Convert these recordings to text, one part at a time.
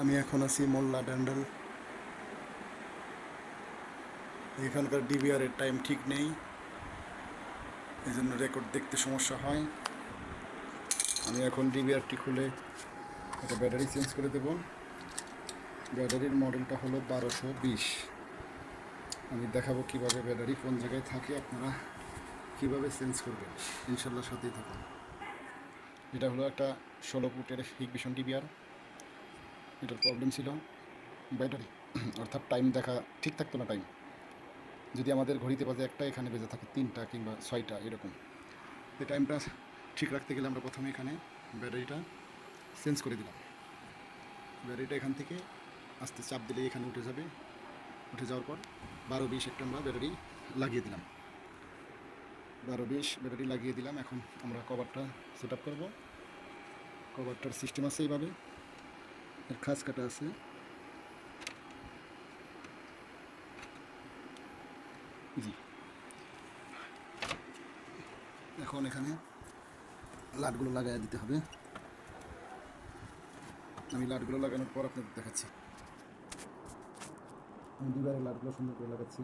আমি এখন আছি মোল্লা ড্যান্ডেল। এখানকার ডিভিআরের টাইম ঠিক নেই, এই জন্য রেকর্ড দেখতে সমস্যা হয়। আমি এখন ডিভিআরটি খুলে একটা ব্যাটারি চেঞ্জ করে দেব। ব্যাটারির মডেলটা হলো 1220। আমি দেখাবো কিভাবে ব্যাটারি কোন জায়গায় থাকে, আপনারা কিভাবে চেঞ্জ করবেন। ইনশাল্লাহ সাথেই থাকুন। এটা হলো একটা 16 ফুটের হিগভিশন ডিভিআর। এটার প্রবলেম ছিল ব্যাটারি, অর্থাৎ টাইম দেখা ঠিক থাকতো না। টাইম যদি আমাদের ঘড়িতে বাজে একটা, এখানে বেজে থাকে 3টা কিংবা 6টা এরকম। এই টাইমটা ঠিক রাখতে গেলে আমরা প্রথমে এখানে ব্যাটারিটা চেঞ্জ করে দিলাম। ব্যাটারিটা এখান থেকে আস্তে চাপ দিলে এখানে উঠে যাবে। উঠে যাওয়ার পর 12-20 একটা আমরা ব্যাটারি লাগিয়ে দিলাম। 12-20 ব্যাটারি লাগিয়ে দিলাম। এখন আমরা কভারটা সেট আপ করবো। কভারটার সিস্টেম আছে এইভাবে, এর খাস কাটা আছে। জি, এখন এখানে লাটগুলো লাগাই দিতে হবে। আমি লাটগুলো লাগানোর পর আপনাদের দেখাচ্ছি। আমি দুবারের লাটগুলো সুন্দর করে লাগাচ্ছি।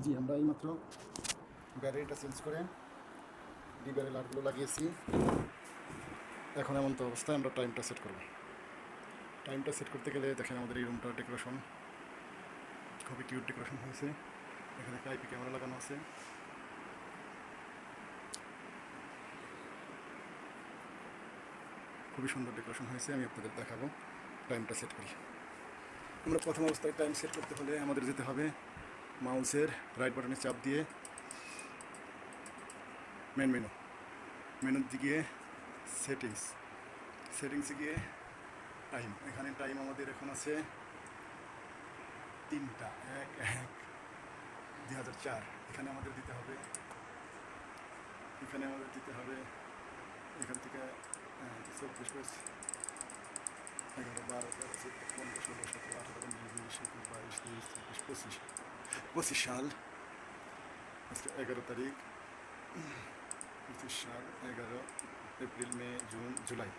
জি, আমরা এইমাত্র ব্যাটারিটা চেঞ্জ করে ডিবারের লাটগুলো লাগিয়েছি। এখন এমন তো অবস্থায় আমরা টাইমটা সেট করব। টাইমটা সেট করতে গেলে দেখেন আমাদের এই রুমটার ডেকোরেশন খুবই কিউট ডেকোরেশন হয়েছে। এখানে একটা আইপি ক্যামেরা লাগানো আছে। খুবই সুন্দর ডেকোরেশন হয়েছে, আমি আপনাদের দেখাবো। টাইমটা সেট করি। আমরা প্রথম অবস্থায় টাইম সেট করতে হলে আমাদের যেতে হবে মাউসের রাইট বাটনে চাপ দিয়ে মেনুতে গিয়ে সেটিংসে গিয়ে টাইম। এখানে টাইম আমাদের এখন আছে 3টা 1/1/2004। এখানে আমাদের দিতে হবে এখান থেকে 24, 11, 12, 13, 14, 15, 16, 17, 18, 19, 20, 21, 22, 23, 24, 25 সাল। আজকে 11 তারিখ। 25 সাল, 11 এপ্রিল, মে, জুন, জুলাই।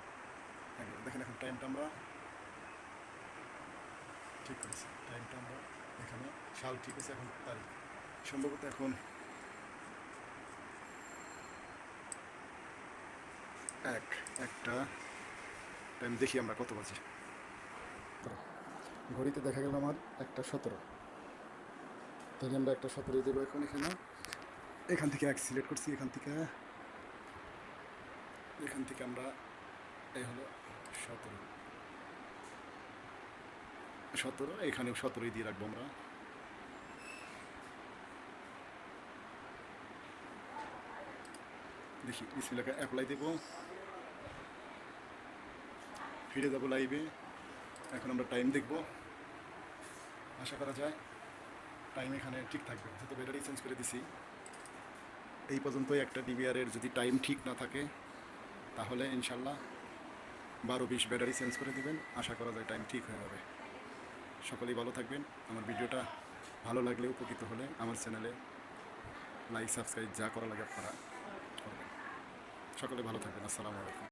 দেখেন এখন টাইমটা আমরা ঠিক করেছি। টাইমটা আমরা এখানে সাল ঠিক আছে, এখন তারিখ সম্ভবত এখন একটা টাইম দেখি আমরা কত বাজে। ঘড়িতে দেখা গেল আমার 1:17। তাহলে আমরা 1:17 দেবো এখন। এখান থেকে সিলেক্ট করছি। এখান থেকে আমরা এই হলো 17, এখানেও 17 দিয়ে রাখবো আমরা। দেখি বিসমিল্লাহ অ্যাপ্লাই দেবো, ফিরে যাবো লাইভে। এখন আমরা টাইম দেখব। আশা করা যায় টাইম এখানে ঠিক থাকবে, যেহেতু ব্যাটারি চেঞ্জ করে দিছি। এই পর্যন্তই একটা ডিভিআরের যদি টাইম ঠিক না থাকে, তাহলে ইনশাল্লাহ 12-20 ব্যাটারি চেঞ্জ করে দিবেন। আশা করা যায় টাইম ঠিক হয়ে যাবে। সকলেই ভালো থাকবেন। আমার ভিডিওটা ভালো লাগলে, উপকৃত হলে আমার চ্যানেলে লাইক, সাবস্ক্রাইব যা করা লাগে আপনারা করবেন। সকলে ভালো থাকবেন। আসসালামু আলাইকুম।